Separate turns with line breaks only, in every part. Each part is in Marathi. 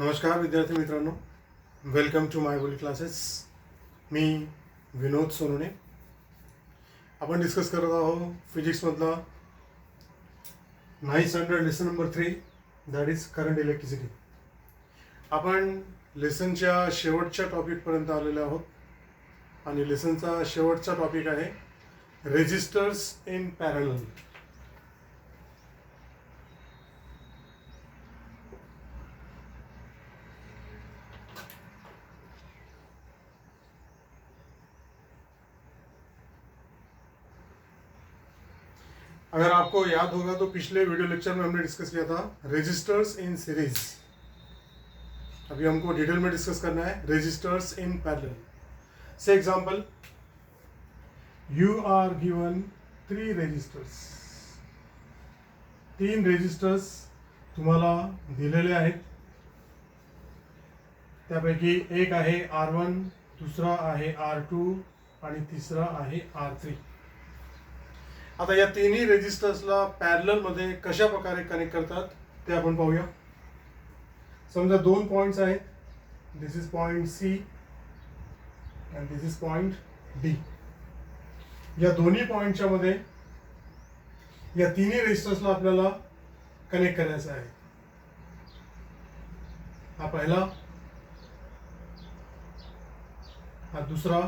नमस्कार विद्यार्थी मित्रांनो, वेलकम टू माय बोली क्लासेस. मी विनोद सोनोने. आपण डिस्कस करत आहोत फिजिक्समधला 9th standard lesson number 3, that is current electricity. आपण लेसनच्या शेवटच्या टॉपिकपर्यंत आलेले आहोत आणि लेसनचा शेवटचा टॉपिक आहे रेजिस्टर्स इन पॅरलल. अगर आपको याद होगा तो पिछले वीडियो लेक्चर में हमने डिस्कस किया था रेजिस्टर्स इन सीरीज. अभी हमको डिटेल में डिस्कस करना है resistors in parallel. Say example, you are given 3 resistors. 3 resistors तुम्हाला दिलेले आहेत. त्यापैकी एक आहे R1, दुसरा आहे R2 आणि तिसरा आहे R3. आता या तिन्ही रेजिस्टर्सला पॅरलल मध्ये कशा प्रकारे कनेक्ट करतात ते आपण पाहूया. समजा 2 पॉइंट्स आहेत. This is point C and this is point D. या दोन्ही पॉइंटच्या मध्ये या तिन्ही रेजिस्टर्सला आपल्याला कनेक्ट करायचं आहे. हा पहिला, हा दुसरा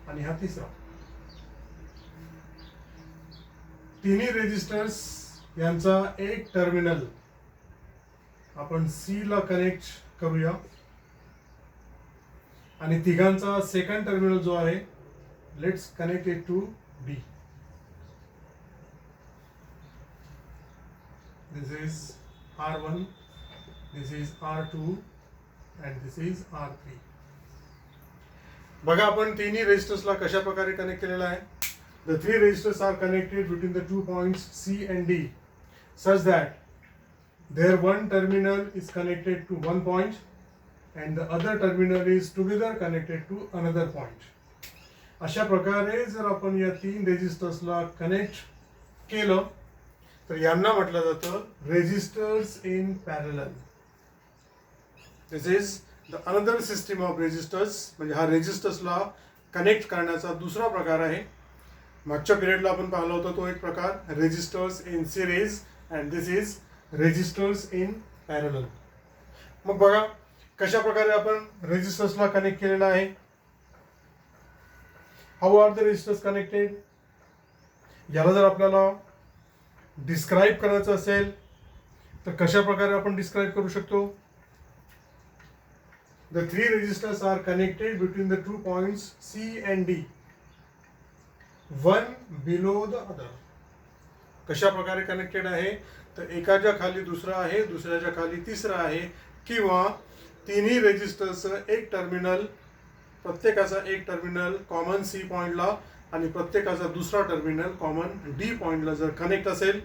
आणि हा तिसरा. तिन्ही रेजिस्टर्स यांचा एक टर्मिनल आपण सी ला कनेक्ट करूया आणि तिघांचा सेकंड टर्मिनल जो आहे, let's connect it to D. This is R1, this is R2 and this is R3. बघा आपण तिन्ही रेजिस्टर्सला कशा प्रकारे कनेक्ट केलेला आहे. The 3 resistors are connected between the 2 points C and D such that their one terminal is connected to one point and the other terminal is together connected to another point. अशा प्रकारे जर आपण या 3 रेजिस्टर्सला कनेक्ट केलं तर यांना म्हटलं जातं resistors in parallel. This is the another system of resistors. म्हणजे हा रेजिस्टर्सला कनेक्ट करण्याचा दुसरा प्रकार आहे. मागच्या पिरियडला आपण पाहिलं होतं तो एक प्रकार resistors in series and this is resistors in parallel. मग बघा कशा प्रकारे आपण रेजिस्टर्सला कनेक्ट केलेला आहे. How are the resistors connected. याला जर आपल्याला डिस्क्राईब करायचं असेल तर कशा प्रकारे आपण डिस्क्राईब करू शकतो. The 3 resistors are connected between the 2 points C and D, one below the other. कशा प्रकारे कनेक्टेड आहे तर एकाच्या खाली दुसरा आहे, दुसऱ्याच्या खाली तिसरा आहे, किंवा तिन्ही रेजिस्टर्सचं एक टर्मिनल, प्रत्येकाचा एक टर्मिनल कॉमन C पॉइंटला आणि प्रत्येकाचा दुसरा टर्मिनल कॉमन D पॉइंटला जर कनेक्ट असेल,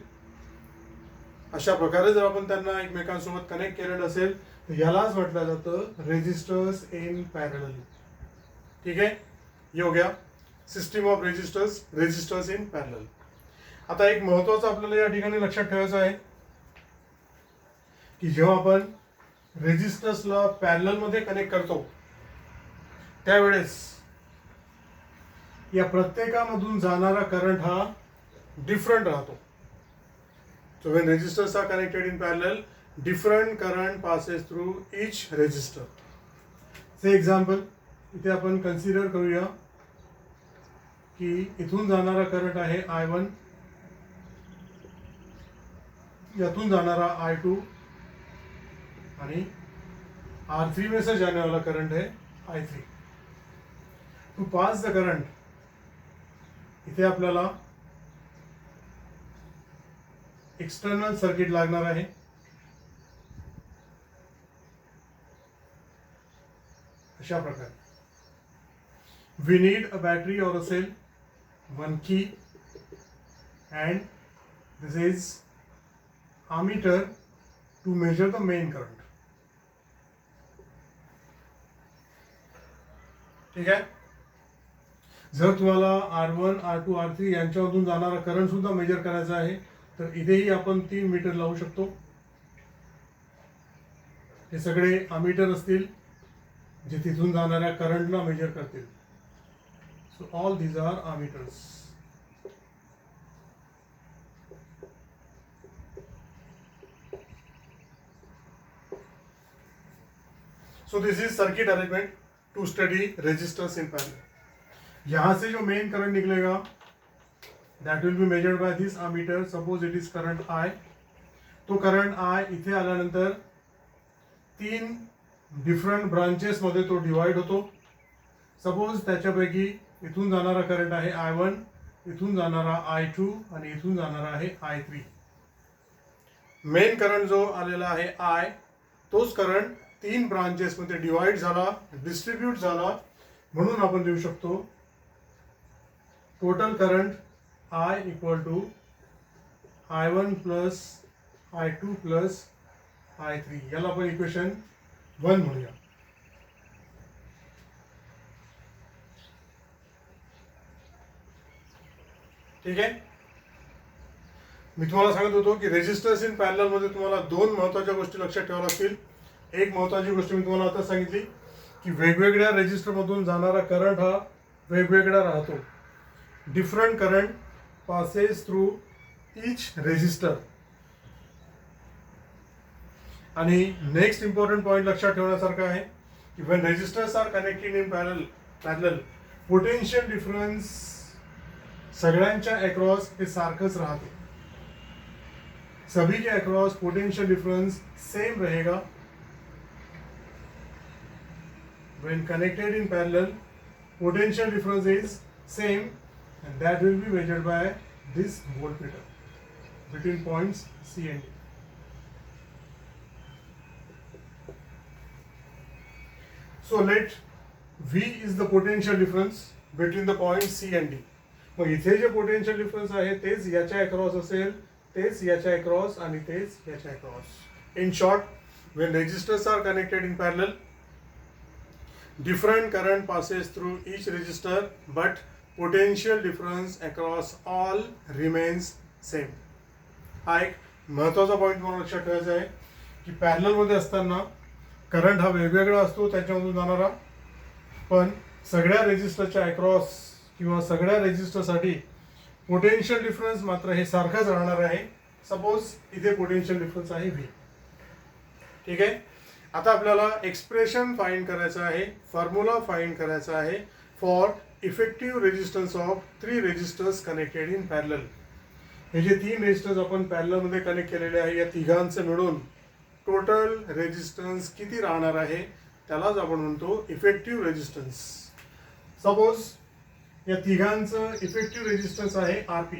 अशा प्रकारे जर आपण त्यांना एकमेकांसोबत कनेक्ट केलेलं असेल तर यालाच म्हटलं जातं रेजिस्टर्स इन पॅरलल. ठीक आहे, ये हो गया system of resistors in parallel. आता एक महत्वाचं आपल्याला या ठिकाणी लक्षात ठेवायचं आहे की जेव्हा आपण रेजिस्टर्सला पॅरलल मध्ये कनेक्ट करतो त्यावेळेस या प्रत्येकामधून जाणारा करंट हा डिफरंट राहतो. So when resistors are connected in parallel, different current passes through each resistor. Say example इथे आपण कन्सिडर करूया की इथून जाणारा करंट आहे I1, यातून जाणारा I2 आणि R3 में से जाने वाला करंट है I3. To pass the current इथे आपल्याला एक्सटर्नल सर्किट लागणार आहे. अशा प्रकारे we need a battery or a cell, one key, and this is ammeter to measure the main current. ठीक आहे. जर तुम्हाला R1, R2, R3 यांच्यामधून जाणारा करंट सुद्धा मेजर करायचा आहे तर इथेही आपण 3 मीटर लावू शकतो. हे सगळे अमीटर असतील जे तिथून जाणाऱ्या करंटला मेजर करतील. So all these are ammeters. So this is circuit arrangement to study resistors in parallel. यहाँ से जो मेन करंट निकलेगा that will be measured by this ammeter. Suppose it is current I. तो करंट I इथे आल्यानंतर 3 डिफरंट ब्रांचेस मध्ये तो डिवाइड होतो. सपोज त्याच्यापैकी इथून जाणारा करंट आहे I1, इथून जाणारा I2 आणि इथून जाणारा आहे I3. मेन करंट जो आलेला आहे I, तोच करंट 3 ब्रांचेस मध्ये डिवाइड झाला, डिस्ट्रीब्यूट झाला, म्हणून आपण लिहू शकतो total current I equal to I1 plus I2 plus I3. याला आपण इक्वेशन 1 म्हणूया. ठीक आहे. मी तुम्हाला सांगत होतो की रेजिस्टर्स इन पॅरलल मध्ये तुम्हाला 2 महत्त्वाच्या गोष्टी लक्षात ठेवाव्या लागतील. एक महत्त्वाची गोष्ट मी तुम्हाला आता सांगितली की वेगवेगळ्या रेजिस्टर मधून जाणारा करंट हा वेगवेगळा राहतो. Different current passes through each resistor. आणि नेक्स्ट इम्पॉर्टंट पॉइंट लक्षात ठेवण्यासारखा आहे की when resistors are connected in parallel potential difference सगळ्यांच्या अक्रॉस हे सारखंच राहते. सभी के अक्रॉस पोटेंशियल डिफरेंस सेम रहेगा. When connected in parallel, potential difference is same, and that will be measured by this voltmeter between points C and D. So let V is the potential difference between the points C and D. मग इथे जे पोटेन्शियल डिफरन्स आहे तेच याच्या अक्रॉस असेल, तेच याच्या अक्रॉस आणि तेच याच्या across. In short, when resistors are connected in parallel, different current passes through each resistor, but potential difference across all remains same. हा एक महत्त्वाचा पॉईंट मला लक्षात ठेवायचा आहे की पॅरलल मध्ये असताना करंट हा वेगवेगळा असतो त्याच्यामधून जाणारा, पण सगळ्या रेजिस्टरच्या अक्रॉस किंवा सगळ्या रेजिस्टरसाठी पोटेन्शियल डिफरन्स मात्र हे सारखाच राहणार आहे. सपोज इथे पोटेन्शियल डिफरन्स आहे V. ठीक आहे. आता आपल्याला एक्सप्रेशन फाइंड करायचं आहे, फॉर्म्युला फाइंड करायचा आहे for effective resistance of 3 resistors connected in parallel. हे जे 3 रेजिस्टर्स आपण पॅरलल मध्ये कनेक्ट केलेले आहे या तिघांचे मिळून टोटल रेजिस्टन्स किती राहणार आहे त्यालाच आपण म्हणतो इफेक्टिव्ह रेजिस्टन्स. सपोज या तिघांचं इफेक्टिव्ह रेजिस्टन्स आहे RP.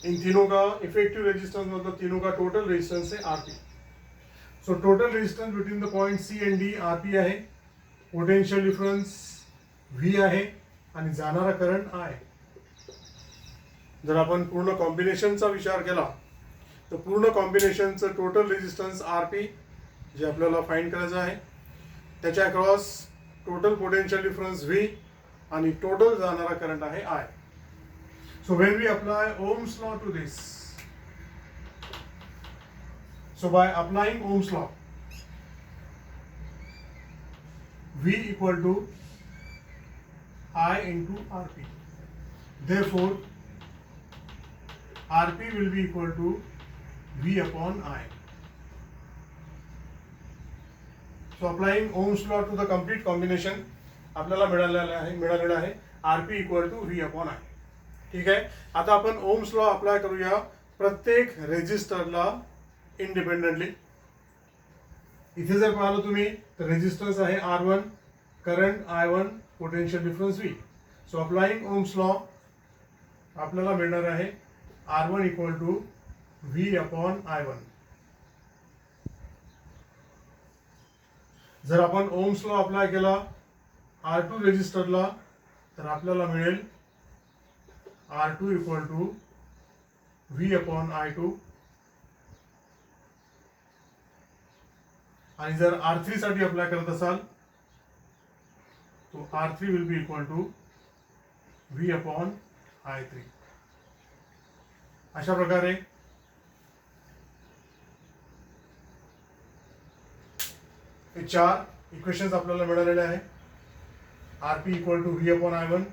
इन तीनों का इफेक्टिव रेजिस्टेंस मतलब तीनों का टोटल रेजिस्टेंस है RP. So total resistance between the point C and D RP आहे. पोटेन्शियल डिफरन्स V आहे आणि जाणारा करंट I. जर आपण पूर्ण कॉम्बिनेशनचा विचार केला तर पूर्ण कॉम्बिनेशनचं टोटल रेजिस्टन्स RP जे आपल्याला फाइंड करायचं आहे, त्याच्या across total potential difference V आणि टोटल जाणारा करंट आहे I. So when we apply Ohm's law to this, so by applying Ohm's law, V equal to I into RP. Therefore, RP will be equal to V upon I. So applying Ohm's law to the complete combination, आपल्याला मिळालेला आहे RP equal to V upon I. ठीक आहे. आता आपण ओम्स लॉ अप्लाय करूया प्रत्येक रेजिस्टरला इंडिपेंडेंटली. इथे जर पाहिलं तुम्ही तर रेजिस्टन्स आहे R1, current I1, potential difference V. So applying Ohm's law आपल्याला मिळणार आहे R1 equal to V upon I1. जर आपण ओम्स लॉ अप्लाय केला R2 रेजिस्टरला तर आपल्याला मिळेल R2 equal to V upon I2. आणि जर R3 साठी अप्लाय करत असाल तो R3 will be equal to V upon I3. अशा प्रकारे हे 4 इक्वेशन्स आपल्याला मिळालेले आहे. RP equal to V upon I1,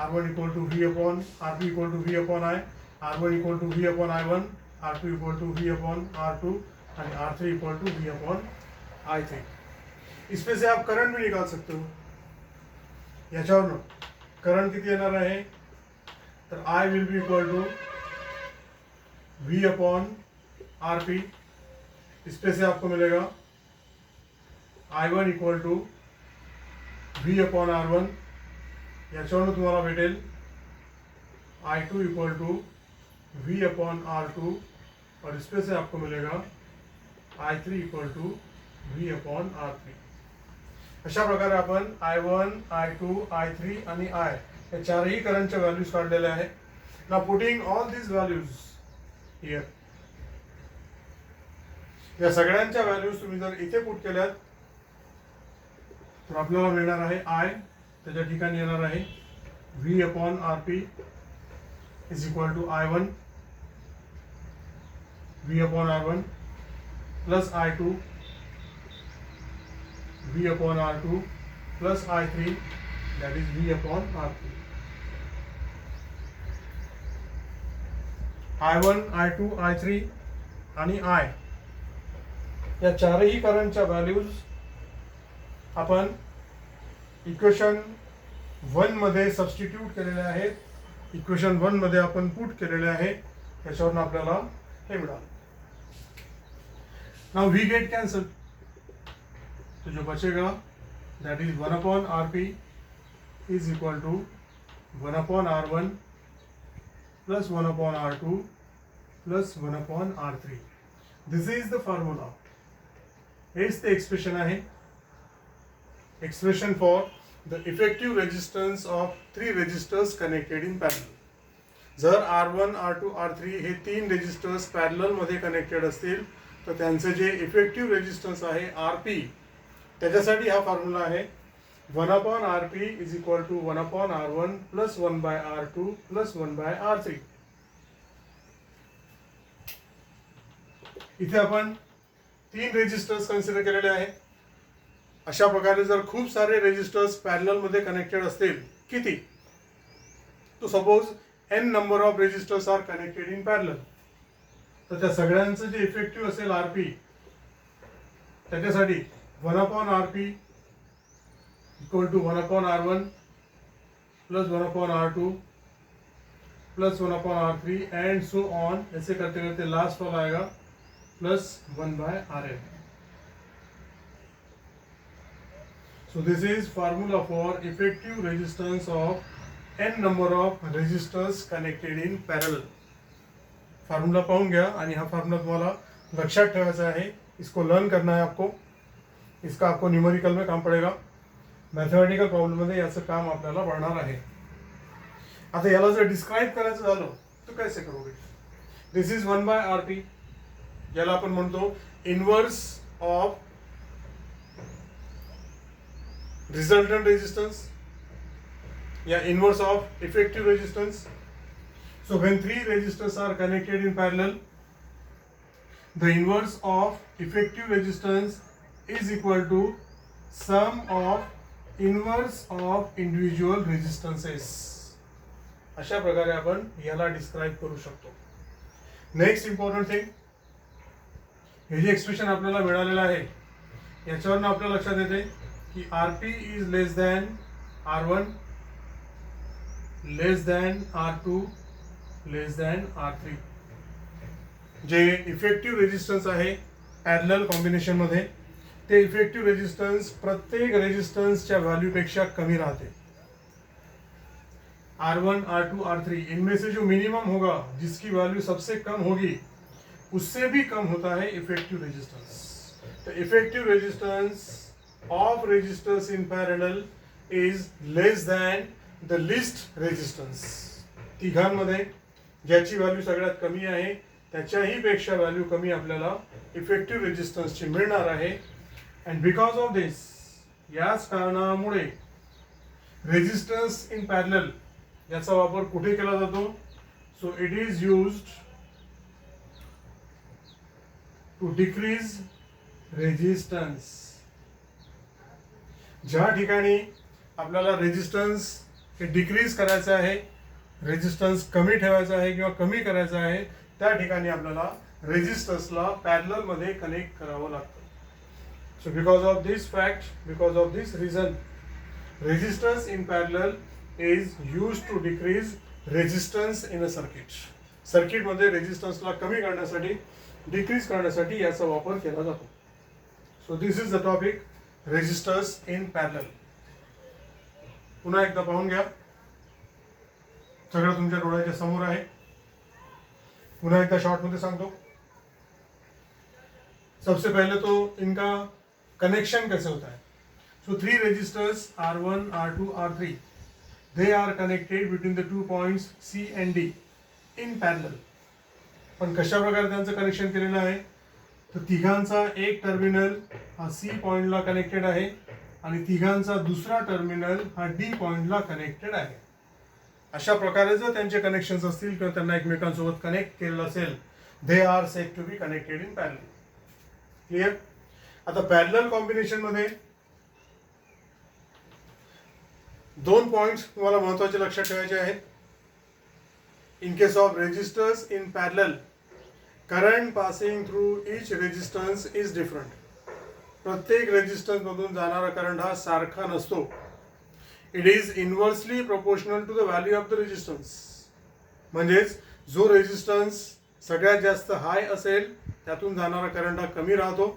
R1 equal to V upon RP equal to V upon I, R1 equal to V upon I1, R2 equal to V upon R2 आणि R3 equal to V upon I3. इसमें से आप करंट भी निकाल सकते हो. याच्यावरनं करंट किती येणार आहे, तर I will be equal to V upon RP. इसमें से आपको मिलेगा I1 equal to V upon R1. याच्यावरनं तुम्हाला भेटेल I2 equal to V upon R2 और इसमें से आपको मिलेगा I3 equal to V upon R3. अशा प्रकारे आपण I1, I2, I3 आणि I या चारही करंटच्या व्हॅल्यूज काढलेल्या आहेत. Now putting all these values here, या सगळ्यांच्या व्हॅल्यूज तुम्ही जर इथे पुट केल्यात तर आपल्याला मिळणार आहे I, त्याच्या ठिकाणी येणार आहे V upon RP is equal to I1 V upon R1 plus I2 V upon R2 plus I3 that is V upon R3. I1, I2, I3 आणि I या चारही करंटच्या व्हॅल्यूज आपण इक्वेशन 1 मध्ये सबस्टिट्यूट केलेल्या आहेत. इक्वेशन 1 मध्ये आपण पुट केलेले आहे. त्याच्यावरून आपल्याला हे मिळालं. नाउ V गेट कैंसल, तो जो बचेगा that is 1 upon RP is equal to 1 upon R1 plus 1 upon R2 plus 1 upon R3. This is the formula. हेच ते एक्सप्रेशन आहे. Expression for the effective resistance of 3 resistors connected in parallel. जर R1, R2, R3 हे 3 रेजिस्टर्स पॅरलल मध्ये कनेक्टेड असतील तर त्यांचे जे इफेक्टिव्ह रेजिस्टन्स आहे RP, त्याच्यासाठी हा फॉर्म्युला आहे 1 upon RP is equal to 1 upon R1 plus 1 by R2 plus 1 by R3. इथे आपण 3 रेजिस्टर्स कन्सिडर केलेले आहे. अशा प्रकारे जर खूप सारे रेजिस्टर्स पॅरलल मध्ये कनेक्टेड असतील, किती, तो suppose n number of resistors are connected in parallel, तर त्या सगळ्यांचं जे इफेक्टिव्ह असेल RP, त्याच्यासाठी 1 upon RP equal to 1 upon R1 plus 1 upon R2 plus 1 upon R3 and so on. ऐसे करते करते लास्ट वाला आएगा plus 1 by RN. So this is formula for effective resistance of n number of resistors connected in parallel. Formula पाहून घ्या आणि हा फार्मूला तुम्हाला लक्षात ठेवायचा आहे. इसको लर्न करना है आपको. इसका आपको न्यूमेरिकल में काम पड़ेगा. मॅथमॅटिकल प्रॉब्लेम मध्ये याचं काम आपल्याला पडणार आहे. आता याला जर डिस्क्राइब करायचं झालं तर कैसे करोगे. दिस इज 1 बाय RP, याला आपण म्हणतो इनवर्स ऑफ resultant resistance या inverse of effective resistance. So when 3 resistors are connected in parallel, the inverse of effective resistance is equal to sum of inverse of individual resistances. अशा प्रकारे आपण याला डिस्क्राइब करू शकतो. नेक्स्ट इम्पॉर्टंट थिंग, हे जे एक्सप्रेशन आपल्याला मिळालेलं आहे याच्यावरून आपल्या लक्षात येते कि RP is less than R1, less than R2, less than R3. जे इफेक्टिव्ह रेजिस्टन्स आहे पॅरलल कॉम्बिनेशन मध्ये, ते इफेक्टिव्ह रेजिस्टन्स प्रत्येक रेजिस्टन्सच्या व्हॅल्यूपेक्षा कमी राहते. R1, R2, R3 इनमें से जो मिनिमम होगा, जिसकी वैल्यू सबसे कम होगी, उससे भी कम होता है इफेक्टिव रेजिस्टेंस. तो effective resistance of resistors in parallel is less than the least resistance. तिघांमध्ये ज्याची व्हॅल्यू सगळ्यात कमी आहे त्याच्याही पेक्षा व्हॅल्यू कमी आपल्याला इफेक्टिव्ह रेजिस्टन्सची मिळणार आहे. अँड बिकॉज ऑफ दिस, याच कारणामुळे रेजिस्टन्स इन पॅरलल याचा वापर कुठे केला जातो. So it is used to decrease resistance. ज्या ठिकाणी आपल्याला रेजिस्टन्स हे डिक्रीज करायचं आहे, रेजिस्टन्स कमी ठेवायचा आहे किंवा कमी करायचा आहे, त्या ठिकाणी आपल्याला रेजिस्टन्सला पॅरलल मध्ये कनेक्ट करावं लागतं. So because of this fact, because of this reason, resistance in parallel is use to decrease resistance in a circuit. सर्किटमध्ये रेजिस्टन्सला कमी करण्यासाठी, डिक्रीज करण्यासाठी याचा वापर केला जातो. So this is the topic, resistors in parallel. पुन्हा एकदा पाहून घ्या, सगळं तुमच्या डोळ्याच्या समोर आहे. पुन्हा एकदा शॉर्टमध्ये सांगतो. सबसे पहले तो इनका कनेक्शन कैसे होता है. So 3 resistors R1, R2, R3, they are connected between the 2 points C and D in parallel. पण कशा प्रकारे त्यांचं कनेक्शन केलेलं आहे, तर तिघांचा एक टर्मिनल हा C पॉइंटला कनेक्टेड आहे आणि तिघांचा दुसरा टर्मिनल हा D पॉइंटला कनेक्टेड आहे. अशा प्रकारे जर त्यांचे कनेक्शन्स असतील किंवा त्यांना एकमेकांसोबत कनेक्ट केलेलं असेल, they are said to be connected in parallel. Clear. आता पॅरलल कॉम्बिनेशन मध्ये 2 पॉइंट्स तुम्हाला महत्त्वाचे लक्षात ठेवायचे आहेत. In case of resistors in parallel, current passing through each resistance is different. प्रत्येक रेजिस्टन्स मधून जाणारा करंट हा सारखा नसतो. It is inversely proportional to the value of the resistance. म्हणजेच जो रेजिस्टन्स सगळ्यात जास्त हाय असेल त्यातून जाणारा करंट हा कमी राहतो.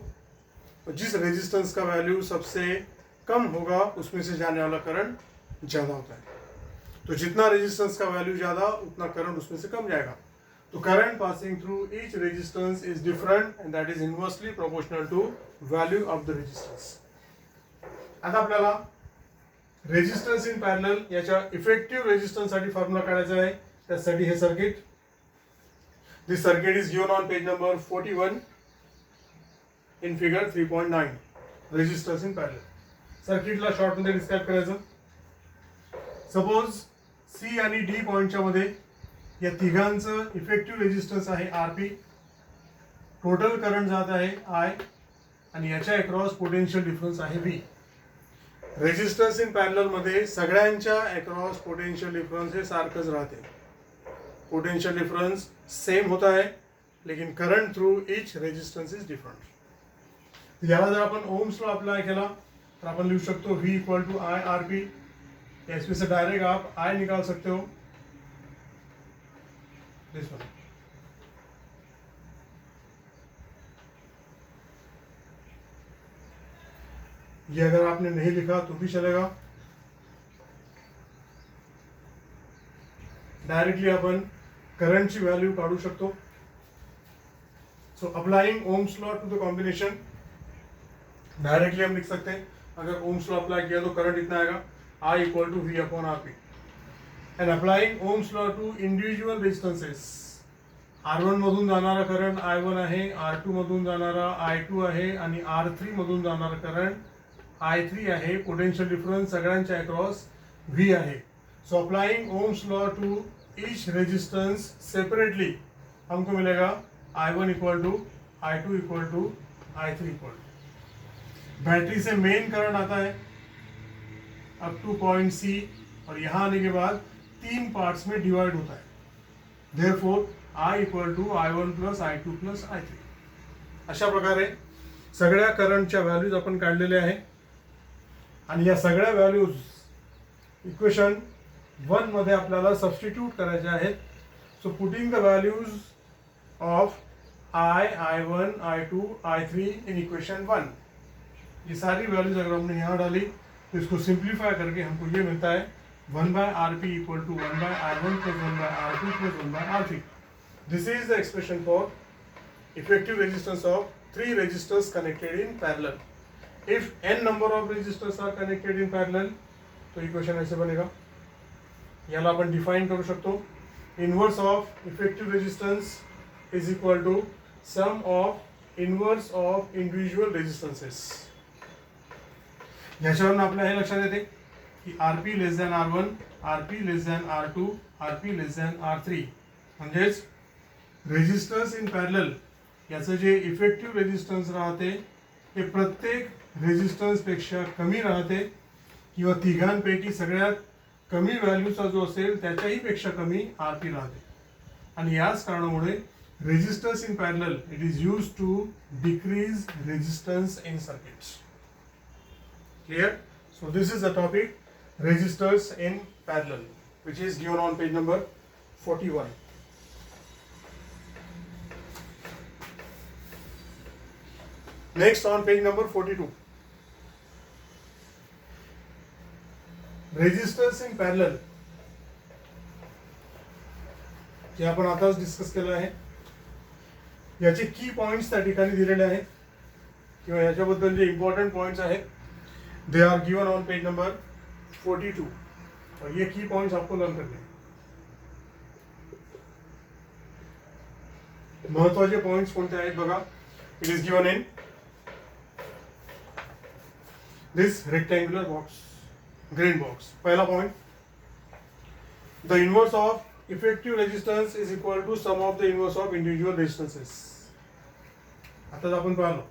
जिस रेजिस्टेंस का वैल्यू सबसे कम होगा उसमें से जाने वाला करंट ज़्यादा होता है. तो जितना रेजिस्टेंस का वैल्यू ज़्यादा उतना करंट उसमें से कम जाएगा. तो current passing through each resistance is different and that is inversely proportional to value of the resistance. आता आपल्याला रेजिस्टन्स इन पॅरलल याच्या इफेक्टिव्ह रेजिस्टन्ससाठी फॉर्म्युला काढायचा आहे. त्यासाठी हे circuit, this circuit is given on page number 41 in figure 3.9. Resistance in parallel. सर्किटला शॉर्ट मध्ये डिस्क्राइब करायचं. सपोज सी आणि डी पॉइंटच्या मध्ये या तिघांचं इफेक्टिव्ह रेजिस्टन्स आहे आरपी. टोटल करंट जात आहे आय आणि याच्या अक्रॉस पोटेन्शियल डिफरन्स आहे व्ही. रेजिस्टन्स इन पॅरलल मध्ये सगळ्यांच्या अक्रॉस पोटेन्शियल डिफरन्स हे सारखंच राहते. पोटेन्शियल डिफरन्स सेम होता है लेकिन current through each resistance is different. याला जर आपण ओम्स लॉ अप्लाई केला तो अपन लिख सकते हो V equal to I R P. इसमें से डायरेक्ट आप I निकाल सकते हो. This one. ये अगर आपने नहीं लिखा तो भी चलेगा. डायरेक्टली अपन करंटची व्हॅल्यू काढू शकतो. So applying Ohm's law to the combination, directly हम लिख सकते हैं. अगर ओम्स लॉ अप्लाई किया तो करंट इतना आएगा I equal to V upon R P. And applying Ohm's law to individual resistances, R1 मधून जाणारा करंट I1 आहे, R2 मधून जाणारा I2 आहे आणि R3 मधून जाणारा करंट I3 आहे. पोटेन्शियल डिफरन्स सगळ्यांच्या अक्रॉस V आहे. So applying Ohm's law to each resistance separately हमको मिलेगा I1 equal to I2 equal to I3 equal to. Battery से मेन करंट आता है अप टू पॉइंट C और यहाँ आने के बाद 3 पार्ट्स में डिवाइड होता है. Therefore I equal to I1 plus I2 plus I3. अशा प्रकारे सगळ्या करंटच्या व्हॅल्यूज आपण काढलेल्या आहे आणि या सगळ्या व्हॅल्यूज इक्वेशन 1 मध्ये आपल्याला सबस्टिट्यूट करायचे आहेत. So putting the values of I1, I2, I3 in equation 1, ये सारी वैल्यूज अगर हमने यहाँ डाली तो इसको सिंप्लीफाई करके हमको ये मिलता है 1 by R P equal to 1 by R1 plus 1 by R2 plus 1 by R3. This is the expression for effective resistance of 3 resistors connected in parallel. If n number of resistors are connected in parallel तो इक्वेशन ऐसे बनेगा. याला आपण डिफाइन करू शकतो. Inverse of effective resistance is equal to sum of inverse of individual resistances. याच्यावरून आपल्याला हे लक्षात येते की RP लेस दॅन R1, RP लेस दॅन R2, RP लेस दॅन R3. म्हणजेच रेजिस्टन्स इन पॅरलल याचं जे इफेक्टिव्ह रेजिस्टन्स राहते ते प्रत्येक रेजिस्टन्स पेक्षा कमी राहते किंवा तिघांपैकी सगळ्यात कमी व्हॅल्यूचा जो असेल त्याच्याही पेक्षा कमी आरपी राहते. आणि याच कारणामुळे resistance in parallel it is use to decrease resistance in circuits. Clear? So this is the topic resistors in parallel which is given on page number 41. Next on page number 42. Resistors in parallel जे आपण आताच डिस्कस केलं आहे. याचे की पॉइंट्स त्या ठिकाणी दिलेले आहेत किंवा याच्याबद्दल जे इम्पॉर्टंट पॉइंट्स आहेत they are given on page number 42 और ये की पॉइंट्स आपको लर्न करने हैं. महत्वाचे पॉइंट्स कोणते आहेत बघा. It is given in this rectangular box, green box. पहला point, the inverse of effective resistance is equal to sum of the inverse of individual resistances. आता आपण पाहिलं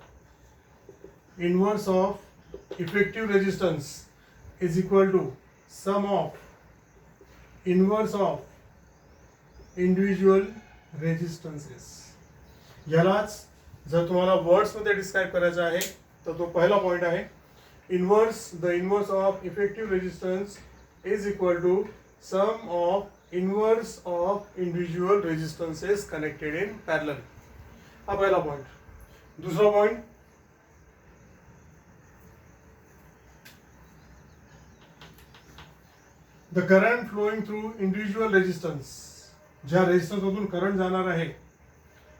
inverse of effective resistance is equal to sum of inverse of individual resistances. यालाच जर तुम्हाला वर्ड्समध्ये डिस्क्राईब करायचं आहे तर तो पहिला पॉइंट आहे. Inverse, the inverse of effective resistance is equal to sum of inverse of individual resistances connected in parallel. हा पहिला पॉइंट. दुसरा point, the current flowing through individual resistance, ज्या रेजिस्टन्समधून करंट जाणार आहे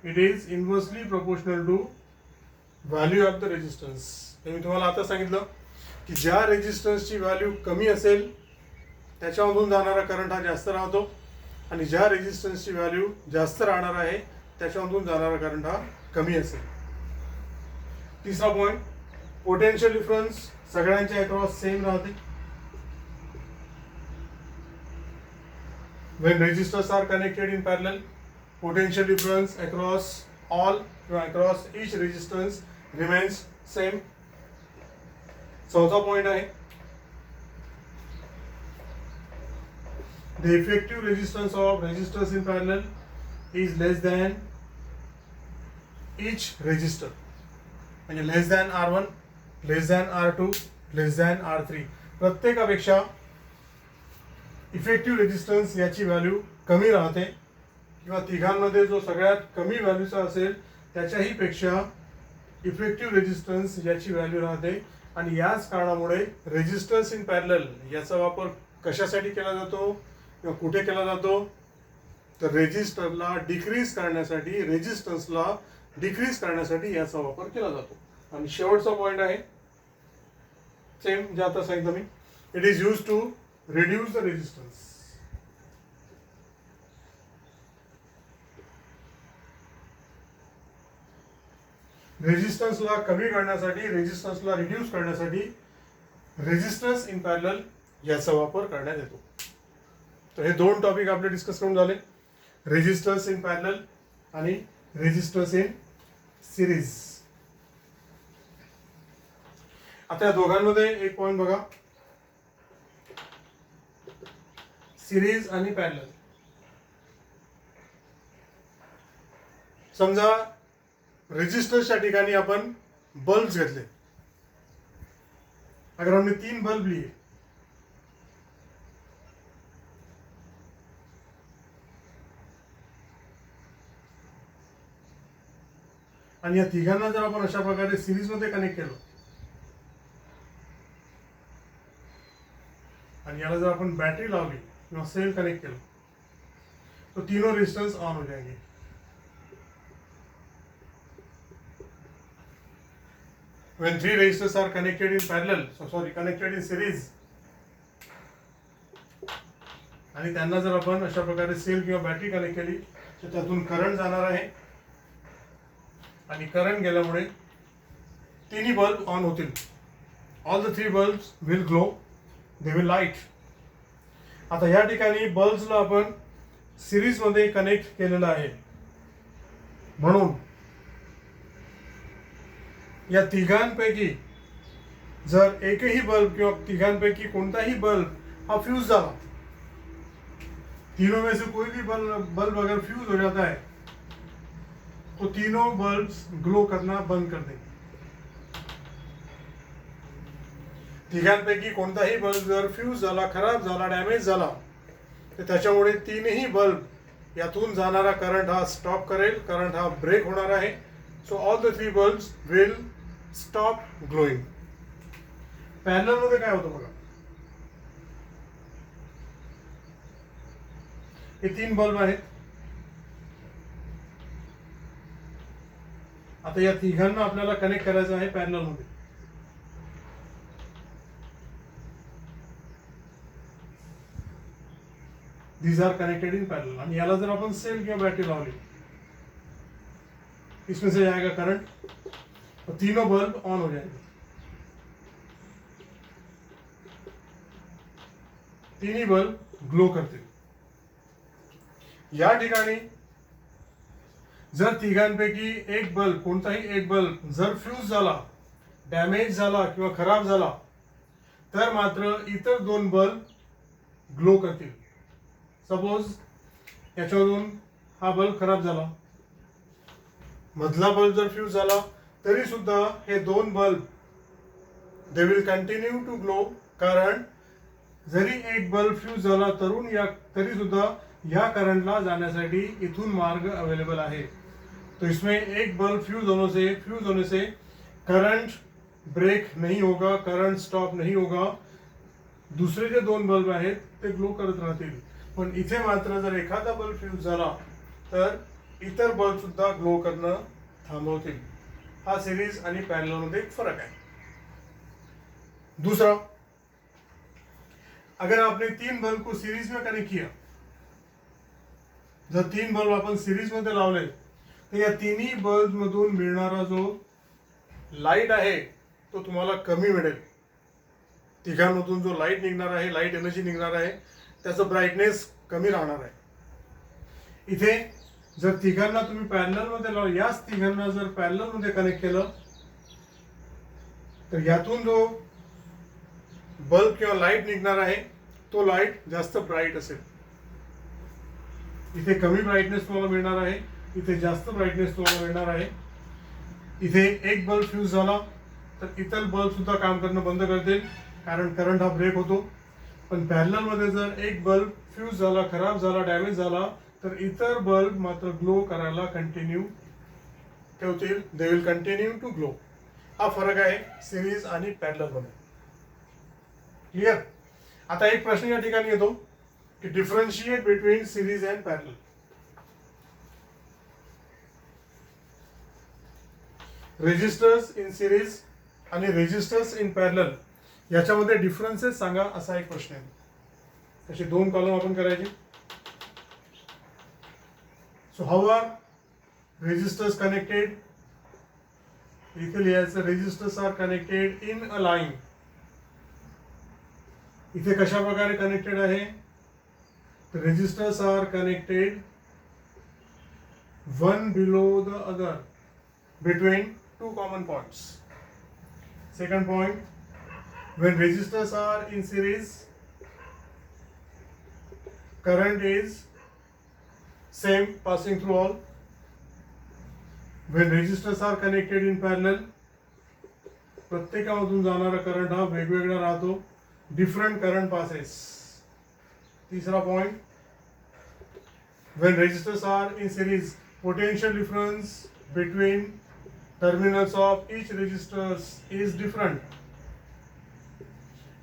it is inversely proportional to value of the resistance. मी तुम्हाला आता सांगितलं की ज्या रेजिस्टन्सची व्हॅल्यू कमी असेल त्याच्यामधून जाणारा करंट हा जास्त राहतो आणि ज्या रेजिस्टन्सची व्हॅल्यू जास्त राहणार आहे त्याच्यामधून जाणारा करंट हा कमी असेल. तिसरा पॉइंट, पोटेन्शियल डिफरन्स सगळ्यांच्या अक्रॉस सेम राहते. When resistors are connected in parallel, potential difference across all across each resistance remains same. चौथा पॉइंट आहे, the effective resistance of resistors in parallel is less than each resistor. म्हणजे less than R1, less than R2, less than R3. प्रत्येकापेक्षा इफेक्टिव्ह रेजिस्टन्स याची व्हॅल्यू कमी राहते किंवा तिघांमध्ये जो सगळ्यात कमी व्हॅल्यूचा असेल त्याच्याही पेक्षा इफेक्टिव्ह रेजिस्टन्स याची व्हॅल्यू राहते. आणि याच कारणामुळे रेजिस्टन्स इन पॅरलल याचा वापर कशासाठी केला जातो किंवा कुठे केला जातो तर रेजिस्टरला डिक्रीज करण्यासाठी, रेजिस्टन्सला डिक्रीज करण्यासाठी याचा वापर केला जातो. आणि शेवटचा पॉइंट आहे सेम जे आता सांगितलं मी, it is use to reduce the resistance. रेजिस्टन्सला कमी करण्यासाठी, रेजिस्टन्सला रिड्यूस करण्यासाठी रेजिस्टन्स इन पॅरलल याचा वापर करण्यात येतो. तर हे दोन टॉपिक आपले डिस्कस करून झाले, रेजिस्टन्स इन पॅरलल आणि रेजिस्टन्स इन सिरीज. आता या दोघांमध्ये एक पॉइंट बघा, सिरीज आणि पॅरलल. समजा रेजिस्टर्सच्या ठिकाणी आपण बल्ब्स घेतले, अगर हमने 3 बल्ब लिए आणि या तिघांना जर आपण अशा प्रकारे सिरीज मध्ये कनेक्ट केलं आणि याला जर आपण बॅटरी लावली किंवा सेल कनेक्ट केलं तो तीनों रेजिस्टेंस ऑन हो जाएंगे. When 3 resistors are connected in parallel, connected in series, आणि त्यांना जर आपण अशा प्रकारे सेल किंवा बॅटरी कनेक्ट केली तर त्यातून करंट जाणार आहे आणि करंट गेल्यामुळे तिन्ही बल्ब ऑन होतील. All the 3 bulbs will glow, they will light. आता या ठिकाणी बल्ब्सला आपण सिरीज मध्ये कनेक्ट केलेलं आहे म्हणून या तिघांपैकी जर एकही बल्ब किंवा तिघांपैकी कोणताही बल्ब हा फ्यूज झाला, तीनों में से कोई भी बल्ब अगर फ्यूज हो जाता है तो तीनों बल्ब्स ग्लो करना बंद कर देंगे. तिघांपैकी कोणताही बल्ब जर फ्यूज झाला, खराब झाला, डॅमेज झाला तर त्याच्यामुळे तीनही बल्ब यातून जाणारा करंट हा स्टॉप करेल, करंट हा ब्रेक होणार आहे. So all the three bulbs will stop glowing. Parallel मध्ये काय होतं बघा, हे तीन बल्ब आहेत. आता या तिघांना आपल्याला कनेक्ट करायचं आहे पॅरलल मध्ये. These are connected in parallel. आणि याला जर आपण सेल किंवा बैटरी लावली, इसमें से जाएगा करंट और तीनों बल्ब ऑन हो जाएंगे. तीनही बल्ब ग्लो करतील. या ठिकाणी जर तिघांपैकी एक बल्ब, कोणताही एक बल्ब जर फ्यूज झाला, डॅमेज झाला किंवा खराब झाला तर मात्र इतर दोन बल्ब ग्लो करतील. सपोज याच्यामधून हा बल्ब खराब झाला, मधला बल्ब जर फ्यूज झाला तरी सुद्धा हे दोन bulb they will continue to glow. कारण जरी एक बल्ब फ्यूज झाला तरी सुद्धा या करंटला जाण्यासाठी इथून मार्ग अवेलेबल आहे. तो इसमें एक बल्ब फ्यूज होने से करंट ब्रेक नहीं होगा, करंट स्टॉप नहीं होगा. दुसरे जे दोन बल्ब आहेत ते ग्लो करत राहतील. पण इथे मात्र जर एखादा बल्ब फ्यूज झाला तर इतर बल्ब सुद्धा ग्लो करणं थांबवतील. हा सिरीज आणि पॅरलल मध्ये एक फरक आहे. दूसरा, अगर आपने तीन बल्ब को सीरीज में कनेक्ट किया, जर तीन बल्ब आपण सीरीज मध्ये लावले तर या तिन्ही बल्ब मधून मिळणारा जो लाईट आहे तो तुम्हाला कमी मिळेल. तिघांमधून जो लाईट निघणार आहे, लाईट एनर्जी निघणार आहे, त्याचं ब्राईटनेस कमी राहणार आहे. इथे जर तिघांना तुम्ही पॅरलल मध्ये लावलं, याच तिघांना जर पॅरलल मध्ये कनेक्ट केलं तर यातून जो बल्ब किंवा लाईट निघणार आहे तो लाईट जास्त ब्राईट असेल. इथे कमी ब्राईटनेस तुम्हाला मिळणार आहे, इथे जास्त ब्राईटनेस तुम्हाला मिळणार आहे. इथे एक बल्ब फ्यूज झाला तर इतर बल्ब सुद्धा काम करणं बंद करतील, कारण करंट हा ब्रेक होतो. पण पॅरलल मध्ये जर एक बल्ब फ्यूज झाला, खराब झाला, डॅमेज झाला तर इतर बल्ब मात्र ग्लो करायला कंटिन्यू ठेवतील. They will continue to glow. हा फरक आहे सिरीज आणि पॅरलल मध्ये. क्लिअर. आता एक प्रश्न या ठिकाणी येतो की differentiate between series and parallel. Resistors in series आणि रेजिस्टर्स इन पॅरलल याच्यामध्ये डिफरन्सेस सांगा, असा एक प्रश्न आहे. असे दोन कॉलम आपण करायचे. So how are resistors connected. इथे लिहायचं resistors are connected in a line. इथे कशा प्रकारे कनेक्टेड आहे, तर resistors are connected one below the other between two common points. Second point, when resistors are in series, current is same passing through all. When resistors are connected in parallel, प्रत्येकामधून जाणारा करंट हा वेगवेगळा राहतो. Different current passes. तीसरा point, when resistors are in series, potential difference between terminals of each resistors is different.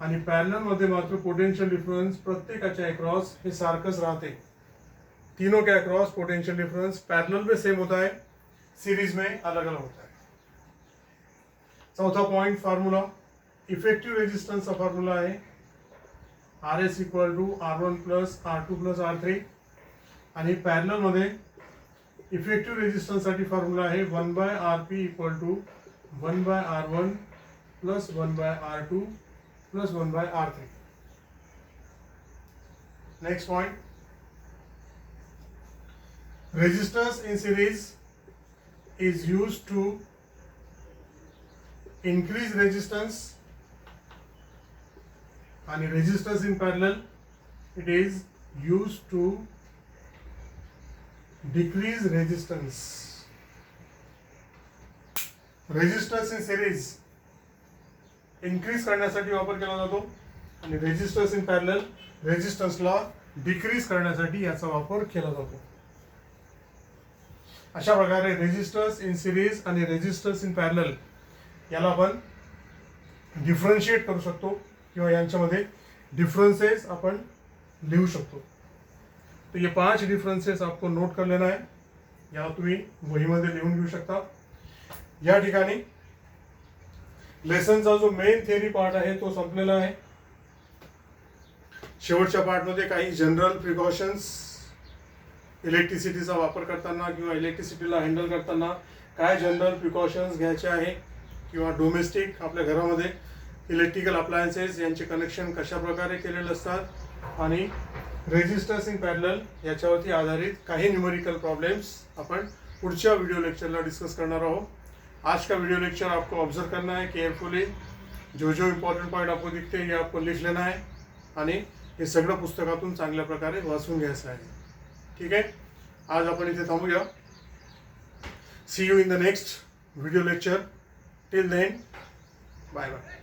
आणि पॅरलल मध्ये मात्र पोटेंशियल डिफरन्स प्रत्येकाच्या अक्रॉस हे सारखंच राहते. तीनों के अक्रॉस पोटेंशियल डिफरन्स पैरेलल में सेम होता है, सीरीज में अलग अलग होता है. चौथा पॉइंट फार्मूला, इफेक्टिव रेजिस्टन्स का फार्मूला है RS equal to R1 plus R2 plus R3. आणि पॅरलल मध्ये इफेक्टिव रेजिस्टन्स साठी फॉर्म्युला आहे 1/Rp equal to 1/R1 plus 1/R2 plus 1/R3. Next point, resistors in series is used to increase resistance आणि resistors in parallel it is use to decrease resistance. Resistors in series increase करण्यासाठी वापर केला जातो आणि रेजिस्टर्स इन पॅरलल रेजिस्टन्सला डिक्रीज करण्यासाठी याचा वापर केला जातो. अशा प्रकारे रेजिस्टर्स इन सिरीज आणि रेजिस्टर्स इन पॅरलल याला आपण डिफरन्शिएट करू शकतो किंवा यांच्यामध्ये डिफरेंसेस आपण लिहू शकतो. तो ये 5 डिफरेंसेस आपको नोट कर लेना है. या तुम्ही वहीमध्ये लिहून घेऊ शकता. या ठिकाणी लेसनचा जो मेन थिअरी पार्ट आहे तो संपलेला आहे. शेवटच्या पार्टमध्ये काही जनरल प्रिकॉशन्स इलेक्ट्रिसिटीचा वापर करताना किंवा इलेक्ट्रिसिटीला हँडल करताना काय जनरल प्रिकॉशन्स घ्यायचे आहे किंवा डोमेस्टिक आपल्या घरामध्ये इलेक्ट्रिकल अप्लायन्सेस यांचे कनेक्शन कशा प्रकारे केलेले असतात आणि रेजिस्टर्स इन पॅरलल याच्यावरती आधारित काही न्यूमेरिकल प्रॉब्लेम्स अपन पुढच्या वीडियो लेक्चरला डिस्कस करणार आहोत. आज का वीडियो लेक्चर आपको ऑब्जर्व करना है केयरफुली. जो जो इम्पॉर्टंट पॉइंट आपको दिखते हैं ये आपको लिख लेना है आणि हे सगळं पुस्तकातून चांगल्या प्रकारे वाचून घ्यायचं आहे. ठीक आहे, आज आपण इथे थांबूया. See you in the next video lecture. Till then bye bye.